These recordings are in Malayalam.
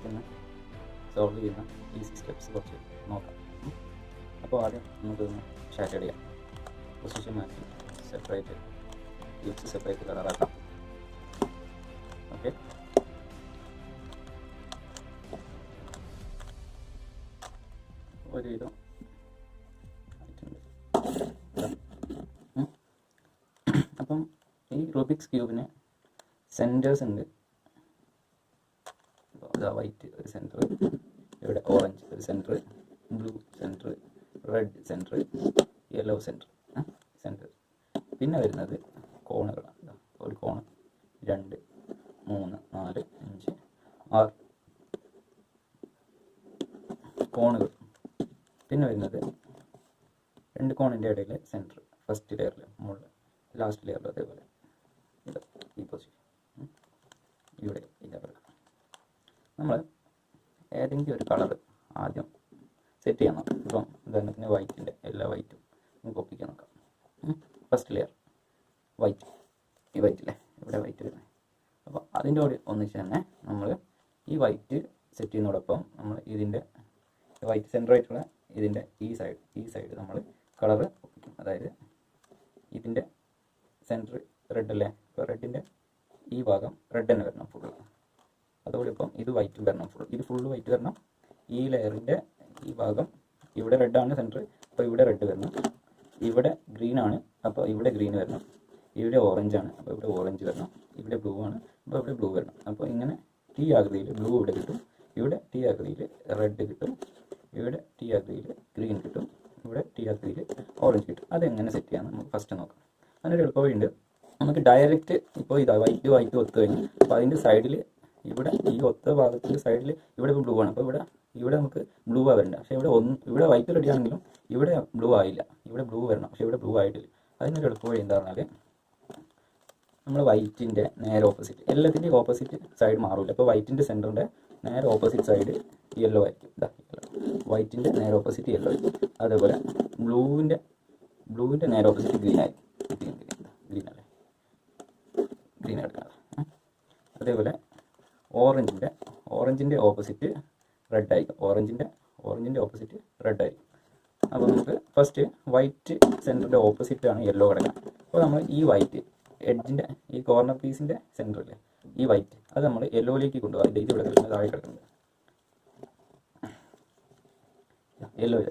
നമുക്കിന്ന് സോൾവ് ചെയ്യുന്ന ഈസി സ്റ്റെപ്സ് കുറച്ച് നോക്കാം. അപ്പോൾ ആദ്യം നമുക്കൊന്ന് ഷാറ്റേഡ് ചെയ്യാം. പൊസിഷൻ മാറ്റി സെപ്പറേറ്റ് ക്യൂബ്സ് സെപ്പറേറ്റ് കളറാക്കാം. ഓക്കെ, ഒരുവിധം അപ്പം ഈ റൂബിക്സ് ക്യൂബിന് സെൻറ്റേഴ്സ് ഉണ്ട്. ഇതാ വൈറ്റ് ഒരു സെൻറ്റർ, ഇവിടെ ഓറഞ്ച് ഒരു centre, blue centre, red centre, yellow centre. പിന്നെ വരുന്നത് കോണുകളാണ്. ഒരു കോണ് 2 3 4 5 6 കോണുകൾ. പിന്നെ വരുന്നത് 2 കോണിൻ്റെ ഇടയിൽ സെൻറ്റർ, ഫസ്റ്റ് ലെയറിൽ മുകളിൽ, ലാസ്റ്റ് ലെയറിൽ അതേപോലെ ഇത് ഈ പൊസിഷൻ ഇവിടെ ഇതേപോലെ. നമ്മൾ ഏതെങ്കിലും ഒരു കളർ ആദ്യം സെറ്റ് ചെയ്യാൻ നോക്കാം. ഇപ്പം ഉദാഹരണത്തിന് വൈറ്റിൻ്റെ എല്ലാ വൈറ്റും നമുക്ക് ഒപ്പിക്കാൻ നോക്കാം. ഫസ്റ്റ് ലെയർ വൈറ്റ്, ഈ വൈറ്റില്ലേ ഇവിടെ വൈറ്റ് വരുന്നത്. അപ്പോൾ അതിൻ്റെ കൂടെ ഒന്നിച്ച് തന്നെ നമ്മൾ ഈ വൈറ്റ് സെറ്റ് ചെയ്യുന്നതോടൊപ്പം നമ്മൾ ഇതിൻ്റെ വൈറ്റ് സെൻറ്ററായിട്ടുള്ള ഇതിൻ്റെ ഈ സൈഡ് നമ്മൾ കളറ് ഒപ്പിക്കും. അതായത് ഇതിൻ്റെ സെൻറ്റർ റെഡ് അല്ലേ, ഇപ്പോൾ റെഡിൻ്റെ ഈ ഭാഗം റെഡ് തന്നെ വരണം ഫുള്ള്. അതോടെ ഇപ്പം ഇത് വൈറ്റ് വരണം ഫുൾ, ഇത് ഫുള്ള് വൈറ്റ് വരണം. ഈ ലെയറിൻ്റെ ഈ ഭാഗം ഇവിടെ റെഡാണ് സെൻറ്റർ, അപ്പോൾ ഇവിടെ റെഡ് വരണം. ഇവിടെ ഗ്രീനാണ്, അപ്പോൾ ഇവിടെ ഗ്രീൻ വരണം. ഇവിടെ ഓറഞ്ചാണ്, അപ്പോൾ ഇവിടെ ഓറഞ്ച് വരണം. ഇവിടെ ബ്ലൂ ആണ്, അപ്പോൾ ഇവിടെ ബ്ലൂ വരണം. അപ്പോൾ ഇങ്ങനെ ടി ആകൃതിയിൽ ബ്ലൂ ഇവിടെ കിട്ടും, ഇവിടെ ടി ആകൃതിയിൽ റെഡ് കിട്ടും, ഇവിടെ ടി ആകൃതിയിൽ ഗ്രീൻ കിട്ടും, ഇവിടെ ടി ആകൃതിയിൽ ഓറഞ്ച് കിട്ടും. അതെങ്ങനെ സെറ്റ് ചെയ്യാമെന്ന് നമുക്ക് ഫസ്റ്റ് നോക്കാം. അതിനൊരു എളുപ്പവഴിയുണ്ട്. നമുക്ക് ഡയറക്റ്റ് ഇപ്പോൾ ഇതാ വൈറ്റ് ഒത്തു കഴിഞ്ഞു. അപ്പോൾ അതിൻ്റെ സൈഡിൽ ഇവിടെ ഈ ഒത്ത ഭാഗത്തിൻ്റെ സൈഡിൽ ഇവിടെ ബ്ലൂ ആണ്, അപ്പോൾ ഇവിടെ നമുക്ക് ബ്ലൂ വരണ്ട. പക്ഷേ ഇവിടെ വൈറ്റ് റെഡി ആണെങ്കിലും ഇവിടെ ബ്ലൂ ആയില്ല, ഇവിടെ ബ്ലൂ വരണം, പക്ഷേ ഇവിടെ ബ്ലൂ ആയിട്ടില്ല. അതിനൊരു എളുപ്പവഴി എന്താ പറഞ്ഞാൽ നമ്മൾ വൈറ്റിൻ്റെ നേരെ ഓപ്പോസിറ്റ്, എല്ലാത്തിൻ്റെയും ഓപ്പോസിറ്റ് സൈഡ് മാറില്ല. അപ്പോൾ വൈറ്റിൻ്റെ സെൻറ്ററിൻ്റെ നേരെ ഓപ്പോസിറ്റ് സൈഡ് യെല്ലോ ആയിരിക്കും. ഇതാ വൈറ്റിൻ്റെ നേരെ ഓപ്പോസിറ്റ് യെല്ലോ ആയിരിക്കും. അതേപോലെ ബ്ലൂവിൻ്റെ നേരെ ഓപ്പോസിറ്റ് ഗ്രീൻ ആയിരിക്കും. ഗ്രീൻ അല്ലേ, ഗ്രീൻ എടുക്കണം. അതേപോലെ ഓറഞ്ചിൻ്റെ ഓപ്പോസിറ്റ് റെഡ് ആയിരിക്കും. ഓറഞ്ചിൻ്റെ ഓപ്പോസിറ്റ് റെഡ് ആയിരിക്കും. അപ്പോൾ നമുക്ക് ഫസ്റ്റ് വൈറ്റ് സെൻറ്ററിൻ്റെ ഓപ്പോസിറ്റാണ് യെല്ലോ കിടക്കുന്നത്. അപ്പോൾ നമ്മൾ ഈ വൈറ്റ് എഡ്ജിൻ്റെ ഈ കോർണർ പീസിൻ്റെ സെൻറ്ററില്ലേ ഈ വൈറ്റ്, അത് നമ്മൾ യെല്ലോയിലേക്ക് കൊണ്ടുപോകാം. ഇത് ഇവിടെ കിടക്കുന്നത് താഴെ കിടക്കുന്നത്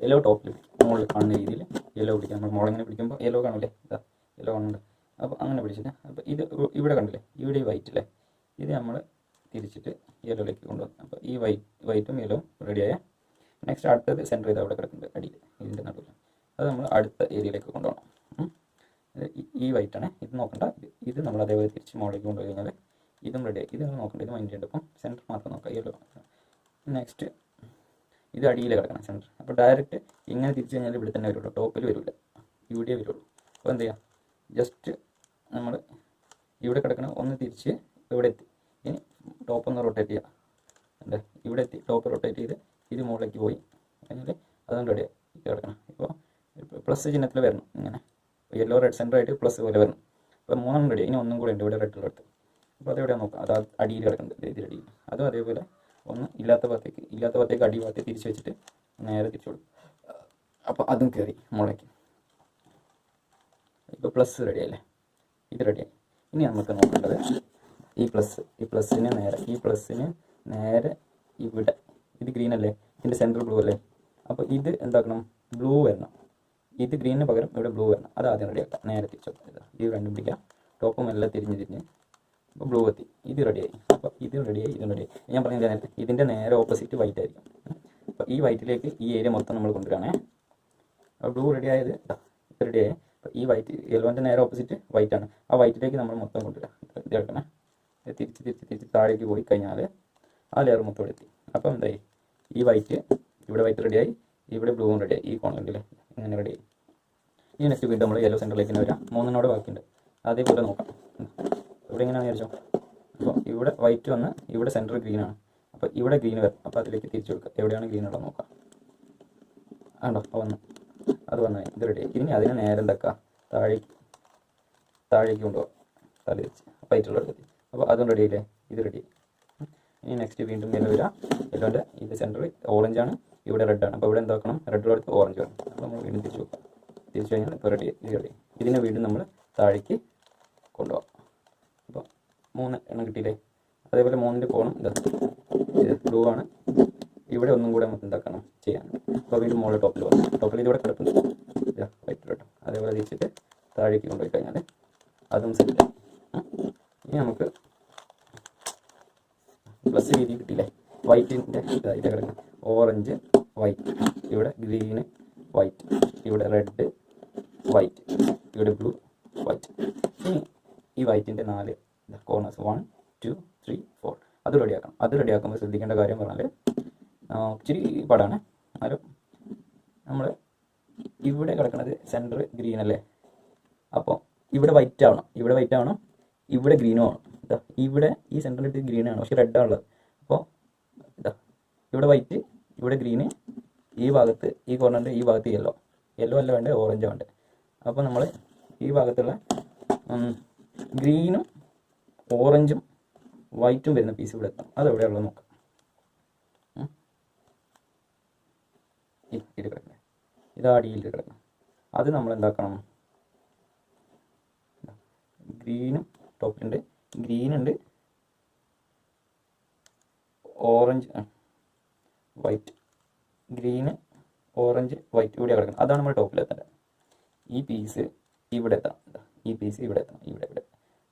യെല്ലോ ടോപ്പിൽ മുകളിൽ കാണുന്ന രീതിയിൽ യെല്ലോ പിടിക്കാം. നമ്മൾ മുളങ്ങനെ പിടിക്കുമ്പോൾ യെല്ലോ കാണില്ലേ, ഇതാ യെല്ലോ കാണുന്നുണ്ട്. അപ്പോൾ അങ്ങനെ പിടിച്ചിട്ട് അപ്പോൾ ഇത് ഇവിടെ കണ്ടില്ലേ, ഇവിടെ ഈ വൈറ്റ് അല്ലേ, ഇത് നമ്മൾ തിരിച്ചിട്ട് യെല്ലോയിലേക്ക് കൊണ്ടുവന്നു. അപ്പോൾ ഈ വൈറ്റും യെല്ലോവും റെഡിയായ നെക്സ്റ്റ് അടുത്തത് സെൻറ്റർ ചെയ്ത് അവിടെ കിടക്കുന്നുണ്ട് അടിയിൽ ഇതിൻ്റെ നടുവിൽ, അത് നമ്മൾ അടുത്ത ഏരിയയിലേക്ക് കൊണ്ടുപോകണം. ഈ വൈറ്റാണ്, ഇത് നോക്കണ്ട, ഇത് നമ്മൾ അതേപോലെ തിരിച്ച് മുകളിലേക്ക് കൊണ്ടുപോയി കഴിഞ്ഞാൽ ഇതും റെഡിയായി. ഇത് നോക്കണ്ട, ഇത് മൈൻഡ് ചെയ്യേണ്ട. അപ്പം സെൻറ്റർ മാത്രം നോക്കാം, യെല്ലോ. നെക്സ്റ്റ് ഇത് അടിയിൽ കിടക്കണം സെൻറ്റർ. അപ്പോൾ ഡയറക്റ്റ് ഇങ്ങനെ തിരിച്ച് കഴിഞ്ഞാൽ ഇവിടെ തന്നെ വരുള്ളൂ, ടോപ്പിൽ വരില്ല, ഇവിടെ വരുള്ളൂ. അപ്പോൾ എന്ത് ചെയ്യുക, ജസ്റ്റ് നമ്മൾ ഇവിടെ കിടക്കണം ഒന്ന് തിരിച്ച് ഇവിടെ എത്തി. ഇനി ടോപ്പ് ഒന്ന് റൊട്ടേറ്റ് ചെയ്യുക, അല്ലേ ഇവിടെ എത്തി, ടോപ്പ് റൊട്ടേറ്റ് ചെയ്ത് ഇത് മുകളിലേക്ക് പോയി കഴിഞ്ഞാൽ അതുകൊണ്ട് റെഡിയായി കിടക്കണം. ഇപ്പോൾ പ്ലസ് ചിഹ്നത്തിൽ വരണം, ഇങ്ങനെ യെല്ലോ റെഡ് സെൻറ്റർ ആയിട്ട് പ്ലസ് പോലെ വരണം. അപ്പോൾ 3 റെഡി. ഇനി ഒന്നും കൂടെ ഉണ്ട് ഇവിടെ റെഡ് ഉള്ളടുത്ത്. അപ്പോൾ അതെവിടെയാണ് നോക്കാം, അത് അടിയിൽ കിടക്കുന്നുണ്ട്, ഇതിൽ അടിയിൽ. അതും അതേപോലെ ഒന്ന് ഇല്ലാത്ത ഭാഗത്തേക്ക് അടി ഭാഗത്തേക്ക് തിരിച്ച് വെച്ചിട്ട് നേരെ തിരിച്ചു കൊടുക്കും. അപ്പോൾ അതും കയറി മുകളിലേക്ക്. ഇപ്പോൾ പ്ലസ് റെഡിയല്ലേ, ഇത് റെഡിയായി. ഇനി നമുക്ക് നോക്കേണ്ടത് ഈ പ്ലസ്സിന് നേരെ ഇവിടെ, ഇത് ഗ്രീൻ അല്ലേ, ഇതിൻ്റെ സെൻറ്റർ ബ്ലൂ അല്ലേ. അപ്പോൾ ഇത് എന്താക്കണം, ബ്ലൂ വരണം. ഇത് ഗ്രീനിന് പകരം ഇവിടെ ബ്ലൂ വരണം. അത് ആദ്യം റെഡിയാക്കാം. നേരെ തിരിച്ചു ഇത് രണ്ടും പിടിക്കാം, ടോപ്പും എല്ലാം തിരിഞ്ഞ് അപ്പോൾ ബ്ലൂ എത്തി, ഇത് റെഡിയായി. അപ്പോൾ ഇത് റെഡിയായി. ഞാൻ പറഞ്ഞ നേരത്തെ ഇതിൻ്റെ നേരെ ഓപ്പോസിറ്റ് വൈറ്റ് ആയിരിക്കും. അപ്പോൾ ഈ വൈറ്റിലേക്ക് ഈ ഏരിയ മൊത്തം നമ്മൾ കൊണ്ടുവരാണേ. അപ്പോൾ ബ്ലൂ റെഡിയായത് ഇത് റെഡിയായി. അപ്പോൾ ഈ വൈറ്റ് യെല്ലോൻ്റെ നേരെ ഓപ്പോസിറ്റ് വൈറ്റ് ആണ്, ആ വൈറ്റിലേക്ക് നമ്മൾ മൊത്തം കൊണ്ടുവരാം. ഇത് എടുക്കണേ, തിരിച്ച് താഴേക്ക് പോയി കഴിഞ്ഞാൽ ആ ലെയർ മൊത്തം ഇവിടെ എത്തി. അപ്പോൾ എന്തായി, ഈ വൈറ്റ് ഇവിടെ വൈറ്റ് റെഡിയായി, ഇവിടെ ബ്ലൂവും റെഡിയായി, ഈ കോണില്ലേ ഇങ്ങനെ റെഡിയായി. ഈ നെക്സ്റ്റ് വീണ്ടും നമ്മൾ യെല്ലോ സെൻറ്ററിലേക്ക് തന്നെ വരാം. 3 ബാക്കിയുണ്ട്, അതേപോലെ നോക്കാം. ഇവിടെ എങ്ങനെയാണെന്ന് വിചാരിച്ചോ. അപ്പോൾ ഇവിടെ വൈറ്റ് വന്ന് ഇവിടെ സെൻറ്റർ ഗ്രീനാണ്, അപ്പോൾ ഇവിടെ ഗ്രീൻ വരും. അപ്പോൾ അതിലേക്ക് തിരിച്ചു കൊടുക്കുക, എവിടെയാണ് ഗ്രീൻ ഉള്ളത് നോക്കാം. ആണ്ടോ അത് വന്നായി, ഇത് റെഡിയായി. ഇനി അതിനെ നേരെ എന്താക്കുക, താഴേക്ക് കൊണ്ടുപോകാം, തല തിരിച്ച് വൈറ്റുള്ള എടുത്തി. അപ്പോൾ അതും റെഡിയായില്ലേ, ഇത് റെഡി. ഇനി നെക്സ്റ്റ് വീണ്ടും യെല്ലോ വരിക. യെല്ലോൻ്റെ ഇത് സെൻറ്റർ ഓറഞ്ചാണ്, ഇവിടെ റെഡാണ്. അപ്പോൾ ഇവിടെ എന്താക്കണം, റെഡിലെടുത്ത് ഓറഞ്ച് വേണം. അപ്പോൾ നമ്മൾ വീണ്ടും തിരിച്ചു വെക്കാം. തിരിച്ചു കഴിഞ്ഞാൽ ഇപ്പോൾ റെഡി. ഇതിനെ വീണ്ടും നമ്മൾ താഴേക്ക് കൊണ്ടുപോകാം. അപ്പോൾ 3 എണ്ണം കിട്ടിയില്ലേ. അതേപോലെ 3ൻ്റെ കോണും ഇതാ, ഇത് ബ്ലൂ ആണ്. ഇവിടെ ഒന്നും കൂടെ നമുക്ക് എന്താക്കണം ചെയ്യാൻ. അപ്പോൾ വീണ്ടും മുകളിൽ ടോപ്പിൽ വന്നു. ടോപ്പിൽ ഇതിവിടെ കിടപ്പുണ്ട്, ഇതാ വൈറ്റ് റെഡ്. അതേപോലെ തിരിച്ചിട്ട് താഴേക്ക് കൊണ്ടുപോയി കഴിഞ്ഞാൽ അതും സെറ്റ്. ഇനി നമുക്ക് പ്ലസ് രീതി കിട്ടിയില്ലേ. വൈറ്റിൻ്റെ ഇതിൽ കിടക്കണം ഓറഞ്ച് വൈറ്റ്, ഇവിടെ ഗ്രീന് വൈറ്റ്, ഇവിടെ റെഡ് വൈറ്റ്, ഇവിടെ ബ്ലൂ വൈറ്റ്. ഇനി ഈ വൈറ്റിൻ്റെ 4 കോർണേഴ്സ് 1 2 3 4 അത് റെഡിയാക്കണം. അത് റെഡിയാക്കുമ്പോൾ ശ്രദ്ധിക്കേണ്ട കാര്യം പറഞ്ഞാൽ ഇച്ചിരി പാടാണ്. എന്നാലും നമ്മൾ ഇവിടെ കിടക്കുന്നത് സെൻറ്റർ ഗ്രീൻ അല്ലേ. അപ്പോൾ ഇവിടെ വൈറ്റ് ആവണം, ഇവിടെ വൈറ്റ് ആവണം, ഇവിടെ ഗ്രീനും ആവണം. ഇതാ ഇവിടെ ഈ സെൻറ്ററിൽ ഗ്രീനാണ്, പക്ഷേ റെഡാണുള്ളത്. അപ്പോൾ ഇതാ ഇവിടെ വൈറ്റ്, ഇവിടെ ഗ്രീന്, ഈ ഭാഗത്ത് ഈ കോർണറിൻ്റെ ഈ ഭാഗത്ത് യെല്ലോ. യെല്ലോ അല്ല വേണ്ടത്, ഓറഞ്ച് വേണ്ടത്. അപ്പോൾ നമ്മൾ ഈ ഭാഗത്തുള്ള ഗ്രീനും ഓറഞ്ചും വൈറ്റും വരുന്ന പീസ് ഇവിടെ എത്താം. അതെവിടെയുള്ളത് നോക്കാം. ഇത് കിടക്കണം, ഇത് അടിയിൽ കിടക്കണം. അത് നമ്മൾ എന്താക്കണം, ഗ്രീനും ടോപ്പിലുണ്ട്, ഗ്രീനുണ്ട്, orange white, green orange white ഇവിടെ കിടക്കണം. അതാണ് നമ്മൾ ടോപ്പിലെത്തേണ്ടത്. ഈ പീസ് ഇവിടെ എത്താം, ഈ പീസ് ഇവിടെ എത്തണം, ഇവിടെ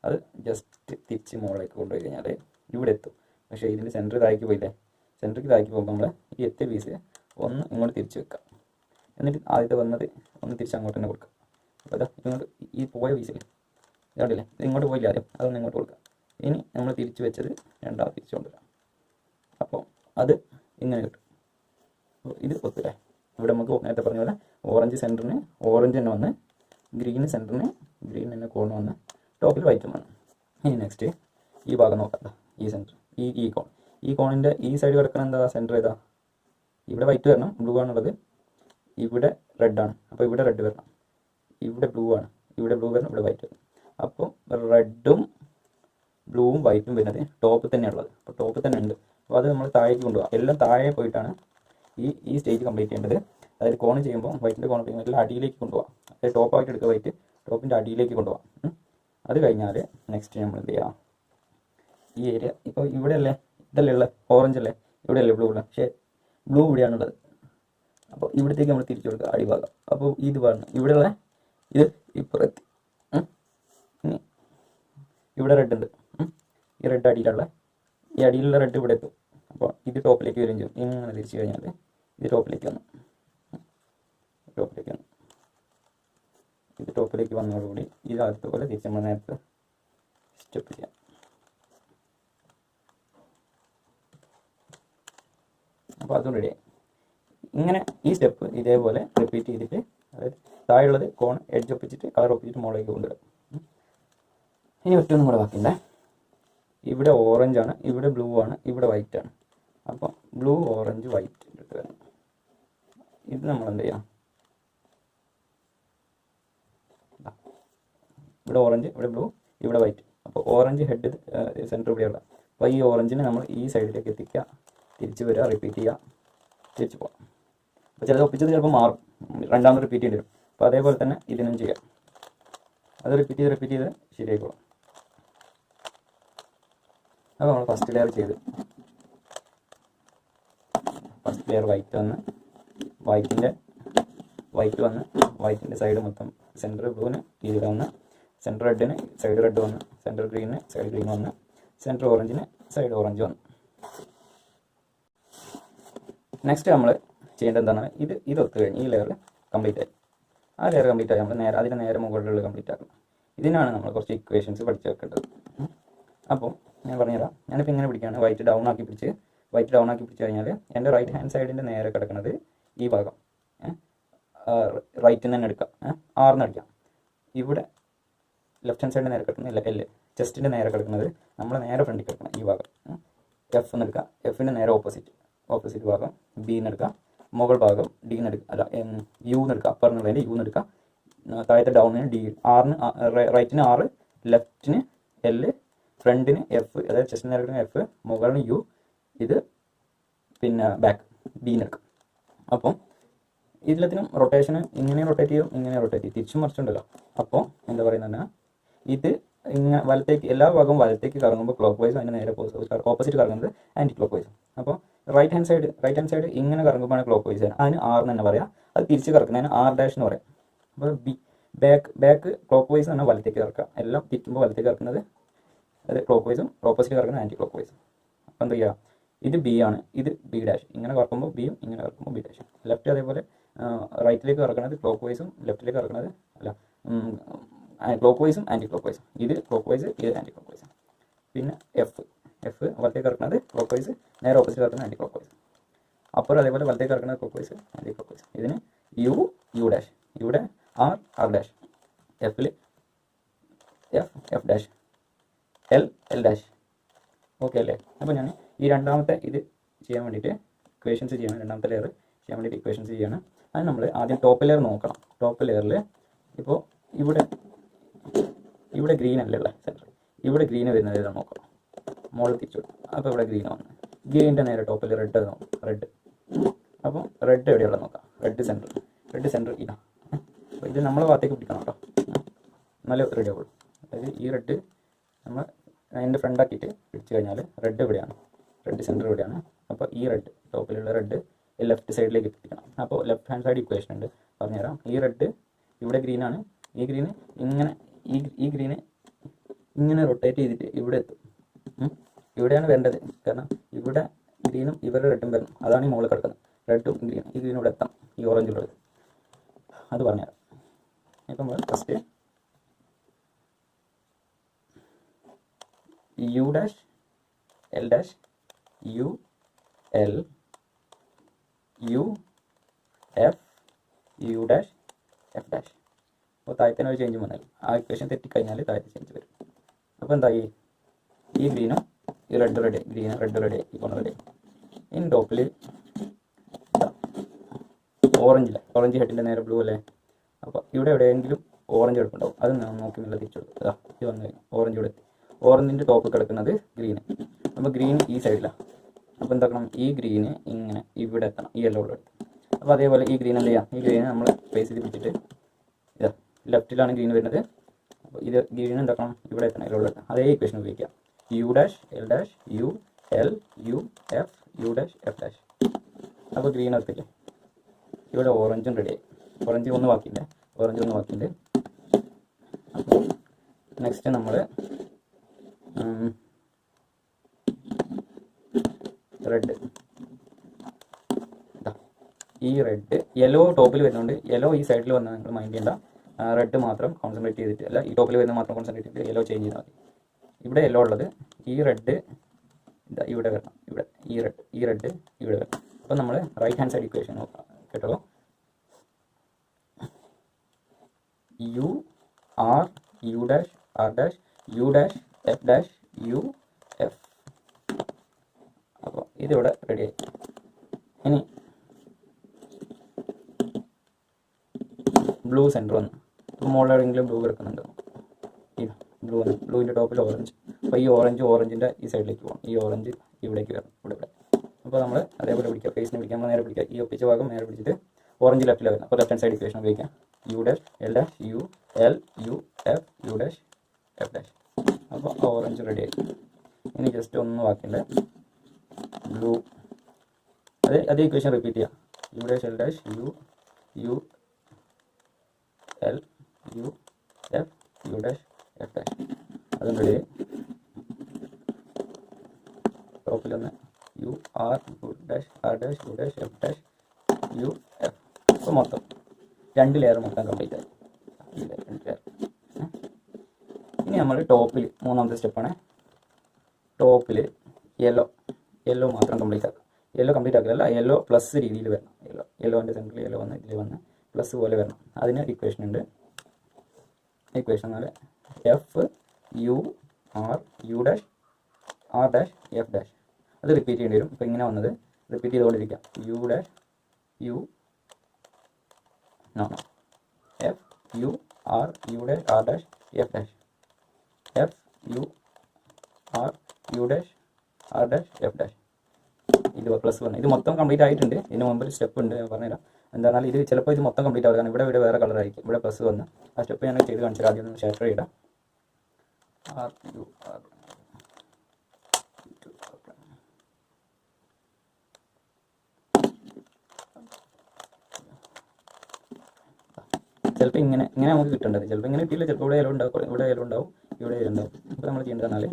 അത് ജസ്റ്റ് തിരിച്ച് മുകളിലേക്ക് കൊണ്ടുപോയി കഴിഞ്ഞാൽ ഇവിടെ എത്തും. പക്ഷേ ഇതിൻ്റെ സെൻറ്റർ താഴേക്ക് പോയില്ലേ. സെൻറ്ററിക്ക് താഴേക്ക് പോകുമ്പോൾ നമ്മൾ ഈ എത്തിയ പീസ് ഒന്ന് ഇങ്ങോട്ട് തിരിച്ച് വെക്കാം. എന്നിട്ട് ആദ്യത്തെ വന്നത് ഒന്ന് തിരിച്ച് അങ്ങോട്ട് തന്നെ കൊടുക്കാം. അപ്പോൾ അതാ ഇങ്ങോട്ട് ഈ പോയ പീസില്ലേ, ഇതാണ്ടില്ലേ, ഇത് ഇങ്ങോട്ട് പോയില്ല ആദ്യം, അതൊന്ന് ഇങ്ങോട്ട് കൊടുക്കാം. ഇനി നമ്മൾ തിരിച്ച് വെച്ചത് രണ്ടാമത് തിരിച്ചു കൊണ്ടുവരാം. അപ്പോൾ അത് ഇങ്ങനെ കിട്ടും. അപ്പോൾ ഇത് ഒത്തില്ലേ. ഇവിടെ നമുക്ക് നേരത്തെ പറഞ്ഞ പോലെ ഓറഞ്ച് സെൻറ്ററിന് ഓറഞ്ച് തന്നെ വന്ന്, ഗ്രീൻ സെൻറ്ററിന് ഗ്രീൻ തന്നെ കോൺ വന്ന്, ടോപ്പിൽ വൈറ്റും വന്ന്. ഇനി നെക്സ്റ്റ് ഈ ഭാഗം നോക്കാം. ഈ സെൻറ്റർ ഈ കോൺ, ഈ കോണിൻ്റെ ഈ സൈഡ് കിടക്കണം എന്താ സെൻറ്റർ ഏതാ, ഇവിടെ വൈറ്റ് വരണം, ബ്ലൂ ആണുള്ളത്, ഇവിടെ റെഡാണ്. അപ്പോൾ ഇവിടെ റെഡ് വരണം, ഇവിടെ ബ്ലൂ ആണ്, ഇവിടെ ബ്ലൂ വരണം, ഇവിടെ വൈറ്റ് വരണം. അപ്പോൾ റെഡും ബ്ലൂവും വൈറ്റും വരുന്നത് ടോപ്പിൽ തന്നെയുള്ളത്. അപ്പോൾ ടോപ്പിൽ തന്നെ ഉണ്ട്. അപ്പോൾ അത് നമ്മൾ താഴേക്ക് കൊണ്ടുപോകാം. എല്ലാം താഴെ പോയിട്ടാണ് ഈ സ്റ്റേജ് കംപ്ലീറ്റ് ചെയ്യേണ്ടത്. അതായത് കോൺ ചെയ്യുമ്പോൾ വൈറ്റിൻ്റെ കോൺ ചെയ്യുമ്പോൾ എല്ലാം അടിയിലേക്ക് കൊണ്ടുപോകാം. അതായത് ടോപ്പായിട്ട് എടുക്കുക, വൈറ്റ് ടോപ്പിൻ്റെ അടിയിലേക്ക് കൊണ്ടുപോകാം. അത് കഴിഞ്ഞാൽ നെക്സ്റ്റ് നമ്മൾ എന്ത് ചെയ്യാം, ഈ ഏരിയ ഇപ്പോൾ ഇവിടെ അല്ലേ, ഇതല്ലേ ഉള്ളത്, ഓറഞ്ച് അല്ലേ, ഇവിടെ അല്ലേ ബ്ലൂ ഉള്ളത്, പക്ഷേ ബ്ലൂ ഇവിടെയാണുള്ളത്. അപ്പോൾ ഇവിടത്തേക്ക് നമ്മൾ തിരിച്ചു കൊടുക്കുക അടിഭാഗം. അപ്പോൾ ഇത് പറഞ്ഞു ഇവിടെയുള്ള ഇത് ഇപ്പുറത്ത്. ഇനി ഇവിടെ റെഡ് ഉണ്ട്, ഈ റെഡ് അടിയിലുള്ള, ഈ അടിയിലുള്ള റെഡ് ഇവിടെ എത്തും. അപ്പോൾ ഇത് ടോപ്പിലേക്ക് വരും ചെയ്യും. ഇങ്ങനെ തിരിച്ചു കഴിഞ്ഞാൽ ഇത് ടോപ്പിലേക്ക് വന്നു, ടോപ്പിലേക്ക് വന്നു, ഇത് ടോപ്പിലേക്ക് വന്നതോടുകൂടി ഇത് ആദ്യത്തെ പോലെ തിരിച്ച് നമ്മൾ നേരത്തെ സ്റ്റെപ്പ് ചെയ്യാം. അപ്പോൾ അതും റെഡിയായി. ഇങ്ങനെ ഈ സ്റ്റെപ്പ് ഇതേപോലെ റിപ്പീറ്റ് ചെയ്തിട്ട്, അതായത് താഴെയുള്ളത് കോൺ എഡ്ജ് ഒപ്പിച്ചിട്ട് കളർ ഒപ്പിച്ചിട്ട് മുകളിലേക്ക് കൊണ്ടുവരും. ഇനി ഒറ്റൊന്നും കൂടെ ബാക്കിയില്ല. ഇവിടെ ഓറഞ്ചാണ്, ഇവിടെ ബ്ലൂ ആണ്, ഇവിടെ വൈറ്റ് ആണ്. അപ്പോൾ ബ്ലൂ ഓറഞ്ച് വൈറ്റ് ഇട്ട് വരണം. ഇത് നമ്മൾ എന്ത് ചെയ്യാം, ഇവിടെ ഓറഞ്ച്, ഇവിടെ ബ്ലൂ, ഇവിടെ വൈറ്റ്. അപ്പോൾ ഓറഞ്ച് ഹെഡ് സെൻറ്റർ ഇവിടെയുള്ള. അപ്പോൾ ഈ ഓറഞ്ചിനെ നമ്മൾ ഈ സൈഡിലേക്ക് എത്തിക്കുക, തിരിച്ച് വരിക, റിപ്പീറ്റ് ചെയ്യുക, തിരിച്ച് പോകാം. അപ്പോൾ ചിലത് ഒപ്പിച്ചത് ചിലപ്പോൾ മാറും, രണ്ടാമത് റിപ്പീറ്റ് ചെയ്യേണ്ടി വരും. അപ്പോൾ അതേപോലെ തന്നെ ഇതിനും ചെയ്യാം. അത് റിപ്പീറ്റ് ചെയ്ത് ശരിയായിക്കോളും. അപ്പോൾ നമ്മൾ ഫസ്റ്റ് ലെയർ ചെയ്ത്, ഫസ്റ്റ് ലെയർ വൈറ്റ് വന്ന്, വൈറ്റ് വന്ന്, വൈറ്റിൻ്റെ സൈഡ് മൊത്തം സെൻറ്റർ ബ്ലൂവിന് ഇതിൽ വന്ന്, സെൻറ്റർ റെഡിന് സൈഡ് റെഡ് വന്ന്, സെൻറ്റർ ഗ്രീനിന് സൈഡ് ഗ്രീൻ വന്ന്, സെൻറ്റർ ഓറഞ്ചിന് സൈഡ് ഓറഞ്ച് വന്നു. നെക്സ്റ്റ് നമ്മൾ ചെയ്യേണ്ടത് എന്താണ്, ഇത് ഒത്തു കഴിഞ്ഞ് ഈ ലെയർ കംപ്ലീറ്റ് ആയി. ആ ലെയർ കംപ്ലീറ്റ് ആയി നമ്മൾ അതിന് നേരെ മുകളിലുള്ള കംപ്ലീറ്റ് ആക്കണം. ഇതിനാണ് നമ്മൾ കുറച്ച് ഇക്വേഷൻസ് പഠിച്ച് വെക്കേണ്ടത്. അപ്പോൾ ഞാൻ പറഞ്ഞുതരാം. ഞാനിപ്പോൾ ഇങ്ങനെ പിടിക്കുകയാണ്, വൈറ്റ് ഡൗൺ ആക്കി പിടിച്ച് കഴിഞ്ഞാൽ എൻ്റെ റൈറ്റ് ഹാൻഡ് സൈഡിൻ്റെ നേരെ കിടക്കുന്നത് ഈ ഭാഗം റൈറ്റിൽ നിന്ന് തന്നെ എടുക്കാം, ആർന്ന് അടിക്കാം. ഇവിടെ ലെഫ്റ്റ് ഹാൻഡ് സൈഡിൻ്റെ നേരെ കിടക്കുന്ന എല്ല്, ചെസ്റ്റിൻ്റെ നേരെ കിടക്കുന്നത് നമ്മൾ നേരെ ഫ്രണ്ടിൽ കിടക്കണം ഈ ഭാഗം. എഫ് എന്ന് എടുക്കാം, എഫിൻ്റെ നേരെ ഓപ്പോസിറ്റ് ഭാഗം ബി എന്ന് എടുക്കാം, മുകൾ ഭാഗം ഡി എന്ന് എടുക്കുക, അല്ല യു എന്ന് എടുക്കുക, അപ്പർ എന്നുള്ളതിൻ്റെ യു എന്ന് എടുക്കുക, താഴത്തെ ഡൗണിന് ഡി, ആറിന് റൈറ്റിന് 6, ലെഫ്റ്റിന് എല്, ഫ്രണ്ടിന് എഫ്, അതായത് ചെസ്റ്റിന് നേരെ കിടക്കുന്ന എഫ്, മുകളിന് യു, ഇത് പിന്നെ ബാക്ക് ബീന്ന് എടുക്കും. അപ്പം ഇതിലത്തിനും റൊട്ടേഷന് ഇങ്ങനെ റൊട്ടേറ്റ് ചെയ്യും, ഇങ്ങനെ റൊട്ടേറ്റ് ചെയ്യും, തിരിച്ചും മറിച്ചുണ്ടല്ലോ. അപ്പോൾ എന്താ പറയുന്നത്, ഇത് ഇങ്ങനെ വലത്തേക്ക് എല്ലാ ഭാഗവും വലത്തേക്ക് കറങ്ങുമ്പോൾ ക്ലോക്ക് വൈസ്, അതിന് നേരെ ഓപ്പോസിറ്റ് കറങ്ങുന്നത് ആൻറ്റി ക്ലോക്ക് വൈസ്. അപ്പോൾ റൈറ്റ് ഹാൻഡ് സൈഡ് ഇങ്ങനെ കറങ്ങുമ്പോഴാണ് ക്ലോക്ക് വൈസ്, അതിന് ആർ എന്ന് തന്നെ പറയാം. അത് തിരിച്ച് കറക്കുന്നതിന് ആർ ഡാഷ് എന്ന് പറയാം. അപ്പോൾ ബാക്ക് ക്ലോക്ക് വൈസ് എന്ന് പറഞ്ഞാൽ വലത്തേക്ക് കറക്കുക, എല്ലാം തിരിക്കുമ്പോൾ വലത്തേക്ക് കറക്കുന്നത് അത് ക്ലോക്ക് വൈസും, ഓപ്പോസിറ്റ് കറക്കുന്നത് ആൻറ്റി ക്ലോക്ക് വൈസും. അപ്പോൾ എന്താ ചെയ്യുക, ഇത് ബി ആണ്, ഇത് ബി ഡാഷ്, ഇങ്ങനെ കറക്കുമ്പോൾ ബിയും ഇങ്ങനെ കറക്കുമ്പോൾ ബി ഡാഷ്. ലെഫ്റ്റ് അതേപോലെ റൈറ്റിലേക്ക് കറക്കുന്നത് ക്ലോക്ക് വൈസും, ലെഫ്റ്റിലേക്ക് കറക്കുന്നത് ക്ലോക്ക് വൈസും ആൻറ്റി ക്ലോക്ക് വൈസും. ഇത് ക്ലോക്ക് വൈസ്, ഇത് ആൻറ്റി ക്ലോക്ക് വൈസ്. പിന്നെ എഫ് വലത്തേക്ക് കറക്കുന്നത് ക്ലോക്ക് വൈസ്, നേരെ ഓപ്പോസിറ്റ് കറക്കുന്നത് ആൻറ്റി ക്ലോക്ക് വൈസ്. അപ്പുറം അതേപോലെ വലത്തേക്ക് കറക്കുന്നത് clockwise, anticlockwise. ഇതിന് യു ഡാഷ്, ഇവിടെ ആർ ഡാഷ്, എഫിൽ F dash, L dash. Okay അല്ലേ? അപ്പോൾ ഞാൻ ഈ രണ്ടാമത്തെ ഇത് ചെയ്യാൻ വേണ്ടിയിട്ട് ഇക്വേഷൻസ് ചെയ്യണം, രണ്ടാമത്തെ ലെയർ ചെയ്യാൻ വേണ്ടിയിട്ട് ഇക്വേഷൻസ് ചെയ്യണം. അത് നമ്മൾ ആദ്യം ടോപ്പ് ലെയർ നോക്കണം. ടോപ്പ് ലെയറിൽ ഇപ്പോൾ ഇവിടെ ഗ്രീൻ അല്ലേ ഉള്ളത് സെൻറ്റർ, ഇവിടെ ഗ്രീന് വരുന്നത് ഏതാണ് നോക്കണം. മോളിൽ തിരിച്ചു കൊടുക്കും. അപ്പോൾ ഇവിടെ ഗ്രീൻ വന്നു, ഗ്രീനിൻ്റെ നേരെ ടോപ്പിൽ റെഡ് നോക്കും, റെഡ്. അപ്പം റെഡ് എവിടെയുള്ളത് നോക്കാം, റെഡ് സെൻറ്റർ ഇതാ. അപ്പോൾ ഇത് നമ്മളെ ഭാഗത്തേക്ക് പിടിക്കണം കേട്ടോ, എന്നാലേ റെഡി ആവുള്ളൂ. അതായത് ഈ റെഡ് നമ്മൾ അതിൻ്റെ ഫ്രണ്ടാക്കിയിട്ട് പിടിച്ചു കഴിഞ്ഞാൽ റെഡ് എവിടെയാണ്, റെഡ് സെൻറ്റർ എവിടെയാണ്. അപ്പോൾ ഈ റെഡ് ടോപ്പിലുള്ള റെഡ് ലെഫ്റ്റ് സൈഡിലേക്ക് എത്തിക്കണം. അപ്പോൾ ലെഫ്റ്റ് ഹാൻഡ് സൈഡ് ഇക്വേഷൻ ഉണ്ട്, പറഞ്ഞുതരാം. ഈ റെഡ് ഇവിടെ ഗ്രീനാണ്, ഈ ഗ്രീന് ഇങ്ങനെ ഈ ഗ്രീന് ഇങ്ങനെ റൊട്ടേറ്റ് ചെയ്തിട്ട് ഇവിടെ എത്തും. ഇവിടെയാണ് വരേണ്ടത്, കാരണം ഇവിടെ ഗ്രീനും ഇവരുടെ റെഡും വരണം. അതാണ് ഈ മുകളിൽ കിടക്കുന്നത്, റെഡും ഗ്രീനും. ഈ ഗ്രീനും ഇവിടെ എത്താം, ഈ ഓറഞ്ചുള്ളത്. അത് പറഞ്ഞുതരാം. ഇപ്പം നമ്മൾ first U dash L dash U L U F U dash F dash. അപ്പോൾ താഴത്തേന് ഒരു ചേഞ്ച് വന്നാൽ ആ ഇക്വേഷൻ തെറ്റിക്കഴിഞ്ഞാൽ താഴത്തെ ചേഞ്ച് വരും. അപ്പോൾ എന്തായി, ഈ ഗ്രീനും ഈ റെഡ് റെഡി, ഗ്രീനും റെഡ് റെഡി, ഈ കോൺ റെഡി. ഇനി ടോപ്പിൽ ഓറഞ്ച് ഹെഡിൻ്റെ നേരെ ബ്ലൂ അല്ലേ. അപ്പോൾ ഇവിടെ എവിടെയെങ്കിലും ഓറഞ്ച് എടുക്കുന്നുണ്ടാവും, അത് നോക്കി നല്ല തിരിച്ചു കൊടുക്കുക. ഇത് വന്നു കഴിഞ്ഞു, ഓറഞ്ച് ഇവിടെ എത്തി. ഓറഞ്ചിൻ്റെ ടോപ്പ് കിടക്കുന്നത് ഗ്രീന്. അപ്പോൾ ഗ്രീൻ ഈ സൈഡിലാണ്. അപ്പോൾ എന്താക്കണം, ഈ ഗ്രീന് ഇങ്ങനെ ഇവിടെ എത്തണം, ഈ യെല്ലോ ഉള്ളത്. അപ്പോൾ അതേപോലെ ഈ ഗ്രീൻ എന്ത് ചെയ്യാം, ഈ ഗ്രീന് നമ്മൾ ഫേസ് ചെയ്ത് പിടിച്ചിട്ട് ഇതാ ലെഫ്റ്റിലാണ് ഗ്രീൻ വരുന്നത്. അപ്പോൾ ഇത് ഗ്രീൻ എന്താക്കണം, ഇവിടെ എത്തണം, യെല്ലോ എത്തണം. അതേ ഇക്വേഷൻ ഉപയോഗിക്കാം. U dash L dash U L U F U dash F dash. അപ്പോൾ ഗ്രീൻ എത്തില്ലേ, ഇവിടെ ഓറഞ്ചും റെഡിയായി. ഓറഞ്ച് ഒന്ന് ബാക്കിയുണ്ട്. അപ്പോൾ നെക്സ്റ്റ് നമ്മൾ റെഡ്, ഈ റെഡ് യെല്ലോ ടോപ്പിൽ വരുന്നുണ്ട്. യെല്ലോ ഈ സൈഡിൽ വന്നാൽ നിങ്ങൾ മൈൻഡ് ചെയ്യേണ്ട, റെഡ് മാത്രം കോൺസെൻട്രേറ്റ് ചെയ്തിട്ട്, അല്ല ഈ ടോപ്പിൽ വരുന്നത് മാത്രം കോൺസെൻട്രേറ്റ് ചെയ്തിട്ട് യെല്ലോ ചേഞ്ച് ചെയ്താൽ മതി. ഇവിടെ യെല്ലോ ഉള്ളത്, ഈ റെഡ് ഇതാ ഇവിടെ വരണം, ഇവിടെ ഈ റെഡ് ഇവിടെ വരണം. അപ്പോൾ നമ്മൾ റൈറ്റ് ഹാൻഡ് സൈഡ് ഇക്വേഷൻ നോക്കാം കേട്ടോ. U R U dash R dash U dash F dash U F. അപ്പോൾ ഇതിവിടെ റെഡിയായി. ഇനി ബ്ലൂ സെൻറ്റർ വന്നു. ഇപ്പോൾ മുകളിൽ എവിടെയെങ്കിലും ബ്ലൂ കിടക്കുന്നുണ്ട്, ബ്ലൂവിൻ്റെ ടോപ്പിൽ ഓറഞ്ച്. അപ്പോൾ ഈ ഓറഞ്ചിൻ്റെ ഈ സൈഡിലേക്ക് പോകണം, ഈ ഓറഞ്ച് ഇവിടേക്ക് വരണം, ഇവിടെ. അപ്പോൾ നമ്മൾ അതേപോലെ പിടിക്കുക, ഫേസിനെ പിടിക്കാൻ നേരെ പിടിക്കുക, ഈ ഒപ്പിച്ച ഭാഗം നേരെ പിടിച്ചിട്ട് ഓറഞ്ച് ലെഫ്റ്റിൽ വരണം. അപ്പോൾ ലെഫ്റ്റ് ഹാൻഡ് സൈഡ് ഇക്വേഷൻ ഉപയോഗിക്കാം. U dash L dash U L U F U dash F dash. അപ്പോൾ ഓറഞ്ച് റെഡി ആയി. ഇനി ജസ്റ്റ് ഒന്ന് ബാക്കിയുണ്ട്, ബ്ലൂ. അതേ ഇക്വേഷൻ റിപ്പീറ്റ് ചെയ്യാം. U dash L dash U L U F U dash F dash. അതും റെഡി ആയി. ടോപ്പിലൊന്ന് U R dash U dash F dash U F. അപ്പോൾ മൊത്തം 2 ലെയർ മൊത്തം കംപ്ലീറ്റ് ആയി. ഈ 2 ലെയർ. ഇനി നമ്മൾ ടോപ്പിൽ മൂന്നാമത്തെ സ്റ്റെപ്പാണ്. ടോപ്പിൽ യെല്ലോ മാത്രം കംപ്ലീറ്റ് ആക്കുക. യെല്ലോ കംപ്ലീറ്റ് ആക്കില്ല, യെല്ലോ പ്ലസ് രീതിയിൽ വരണം. യെല്ലോൻ്റെ സെൻറ്ററിൽ യെല്ലോ വന്ന് ഇതിൽ വന്ന് പ്ലസ് പോലെ വരണം. അതിന് ഇക്വേഷൻ ഉണ്ട്. ഇക്വേഷൻ എന്നാൽ F U R U dash R dash F dash. അത് റിപ്പീറ്റ് ചെയ്യേണ്ടി വരും. ഇപ്പോൾ ഇങ്ങനെ വന്നത് റിപ്പീറ്റ് ചെയ്തുകൊണ്ടിരിക്കാം. U dash U F U R U dash R dash F dash F U R U dash R dash F dash. ഇത് +1 ഇത് മൊത്തം കംപ്ലീറ്റ് ആയിട്ടുണ്ട്. ഇതിന് മുമ്പ് ഒരു സ്റ്റെപ്പ് ഉണ്ട്, ഞാൻ പറഞ്ഞുതരാം. എന്താണെന്നാൽ ഇത് ചിലപ്പോൾ ഇത് മൊത്തം കംപ്ലീറ്റ് ആവുക, കാരണം ഇവിടെ വേറെ കളറായിരിക്കും. ഇവിടെ +1 ആ സ്റ്റെപ്പ് ഞാൻ ചെയ്ത് കാണിച്ചാൽ ആദ്യം ഒന്ന് ഷാറ്റർ ചെയ്താൽ ചിലപ്പോൾ ഇങ്ങനെ നമുക്ക് കിട്ടേണ്ടത്, ചിലപ്പോൾ ഇങ്ങനെ കിട്ടിയില്ല, ചിലപ്പോൾ ഇവിടെ ഉണ്ടാവും, ഇവിടെ ഉണ്ടാവും, ഇവിടെ ഉണ്ടാവും. അപ്പോൾ നമ്മൾ ചെയ്യേണ്ടതെന്നാൽ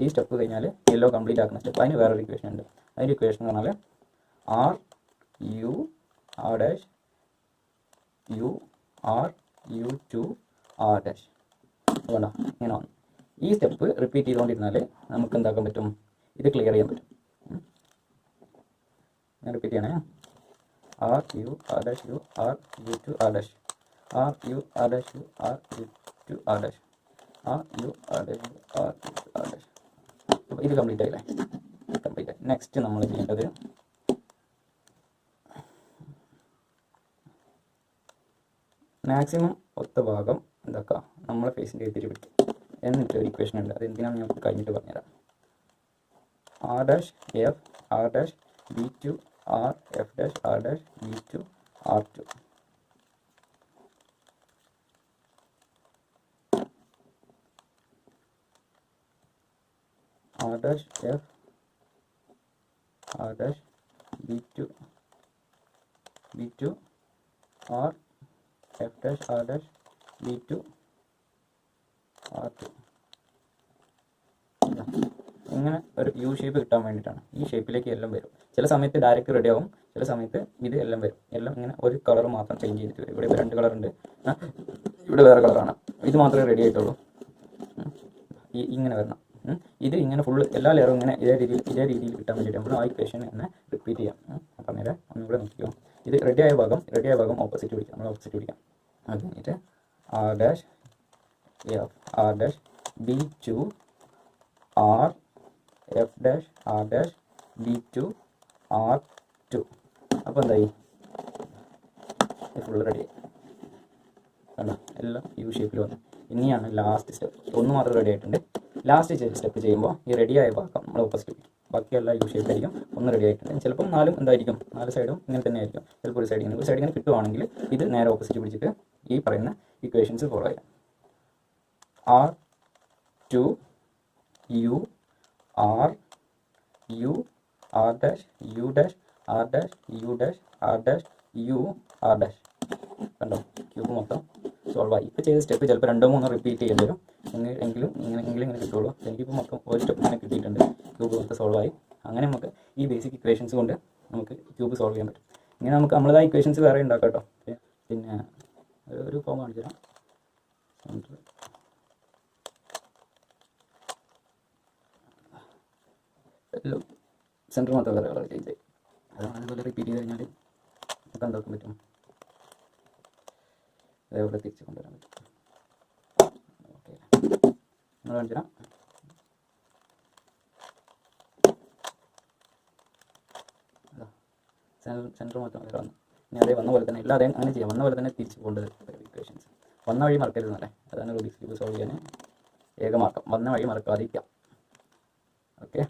ഈ സ്റ്റെപ്പ് കഴിഞ്ഞാൽ യെല്ലോ കംപ്ലീറ്റ് ആക്കുന്ന സ്റ്റെപ്പ്, അതിന് വേറൊരു ഇക്വേഷൻ ഉണ്ട്. അതിൻ്റെ ഇക്വേഷൻ എന്ന് പറഞ്ഞാൽ RU വേണ്ട ഇങ്ങനെ വന്നു. ഈ സ്റ്റെപ്പ് റിപ്പീറ്റ് ചെയ്തുകൊണ്ടിരുന്നാൽ നമുക്ക് എന്താക്കാൻ പറ്റും, ഇത് ക്ലിയർ ചെയ്യാൻ പറ്റും. ഞാൻ റിപ്പീറ്റ് ചെയ്യണേ, RU അപ്പോൾ ഇത് കംപ്ലീറ്റ് ആയില്ലേ, കംപ്ലീറ്റ് ആയി. നെക്സ്റ്റ് നമ്മൾ ചെയ്യേണ്ടത് മാക്സിമം ഒത്ത ഭാഗം എന്താക്കുക, നമ്മളെ ഫേസിൻ്റെ തിരി പിടിക്കും. എന്നിട്ട് ഒരു ഇക്വേഷൻ ഉണ്ട്, അത് എന്തിനാണ് ഞാൻ കഴിഞ്ഞിട്ട് പറഞ്ഞുതരാം. R'(F'(R')B2 R'(F'(R')B2 R2 R'(F'(R')B2 R'(F'(R')B2 R2 ഇങ്ങനെ ഒരു യു ഷേപ്പ് കിട്ടാൻ വേണ്ടിയിട്ടാണ്. ഈ ഷേപ്പിലേക്ക് എല്ലാം വരും. ചില സമയത്ത് ഡയറക്റ്റ് റെഡി ആവും, ചില സമയത്ത് ഇത് എല്ലാം വരും. എല്ലാം ഇങ്ങനെ ഒരു കളർ മാത്രം ചേഞ്ച് ചെയ്തിട്ട് വരും. ഇവിടെ 2 കളറുണ്ട്, ഇവിടെ വേറെ കളറാണ്, ഇത് മാത്രമേ റെഡി ആയിട്ടുള്ളൂ. ഇങ്ങനെ വരണം. ഇത് ഇങ്ങനെ ഫുള്ള് എല്ലാ ലെയറും ഇങ്ങനെ ഇതേ രീതിയിൽ കിട്ടാൻ വേണ്ടിയിട്ട് നമ്മൾ ആ ഇക്വേഷൻ തന്നെ റിപ്പീറ്റ് ചെയ്യാം. അപ്പം നേരെ ഒന്നുകൂടെ നോക്കിയോ, ഇത് റെഡിയായ ഭാഗം ഓപ്പോസിറ്റ് പിടിക്കാം, നമ്മൾ ഓപ്പോസിറ്റ് പിടിക്കാം. അത് കഴിഞ്ഞിട്ട് R'(B2 R'(F'(R')B2 R2 അപ്പോൾ എന്തായി, ഫുള്ള് റെഡി ആയി. കണ്ടോ, എല്ലാം യു ഷേപ്പിൽ വന്നു. ഇനിയാണ് ലാസ്റ്റ് സ്റ്റെപ്പ്, ഒന്ന് മാത്രം റെഡി ആയിട്ടുണ്ട്. ലാസ്റ്റ് സ്റ്റെപ്പ് ചെയ്യുമ്പോൾ ഈ റെഡിയായ ഭാഗം നമ്മൾ ഓപ്പോസിറ്റ് പിടിക്കും, ബാക്കിയെല്ലാം യു ഷേപ്പിലായിരിക്കും. ഒന്ന് റെഡി ആയിട്ടുണ്ട്. ചിലപ്പം 4 എന്തായിരിക്കും, 4 സൈഡും ഇങ്ങനെ തന്നെ ആയിരിക്കും. ചിലപ്പോൾ ഒരു സൈഡ് ഇങ്ങനെ കിട്ടുവാണെങ്കിൽ ഇത് നേരെ ഓപ്പോസിറ്റ് പിടിച്ചിട്ട് ഈ പറയുന്ന ഇക്വേഷൻസ് ഫോളോ ചെയ്യാം. R'(U R'(U R'(U R'(U R') കണ്ടോ, ക്യൂബ് മൊത്തം സോൾവ് ആയി. ഇപ്പോൾ ചെയ്ത സ്റ്റെപ്പ് ചിലപ്പോൾ 2-3 റിപ്പീറ്റ് ചെയ്യേണ്ടി വരും, എങ്കിലും ഇങ്ങനെ കിട്ടുള്ളൂ. എനിക്കിപ്പോൾ മൊത്തം ഒരു സ്റ്റെപ്പ് ഇങ്ങനെ കിട്ടിയിട്ടുണ്ട്. ക്യൂബ് മൊത്തം സോൾവ് ആയി. അങ്ങനെ നമുക്ക് ഈ ബേസിക് ഇക്വേഷൻസ് കൊണ്ട് നമുക്ക് ക്യൂബ് സോൾവ് ചെയ്യാൻ പറ്റും. ഇങ്ങനെ നമുക്ക് നമ്മളതായ ഇക്വേഷൻസ് വേറെ ഉണ്ടാക്കാം കേട്ടോ. പിന്നെ ഒരു ഫോം കാണിച്ചു തരാം. സെൻറ്റർ മാത്രം വേറെ കളർ ചേഞ്ച് ആയി. അതുപോലെ റിപ്പീറ്റ് ചെയ്ത് കഴിഞ്ഞാൽ നമുക്ക് എന്താക്കാൻ പറ്റും, അതേപോലെ തിരിച്ച് കൊണ്ടുവരാൻ പറ്റും. ഓക്കെ, നിങ്ങൾ കാണിച്ചു തരാം. സെൻറ്റർ മാത്രം വേറെ വന്നു. ഇനി അതേ വന്ന പോലെ തന്നെ എല്ലാം അതേ അങ്ങനെ ചെയ്യാം. വന്ന പോലെ തന്നെ തിരിച്ച് പോകേണ്ടത് ഇക്വേഷൻസ്. വന്ന വഴി മറക്കരുതെന്നല്ലേ, അതാണ് റൂബിക്സ് ക്യൂബ് സോൾവ് ചെയ്യാൻ ഏക മാർഗം. വന്ന വഴി മറക്കാതിരിക്കാം. ഓക്കെ.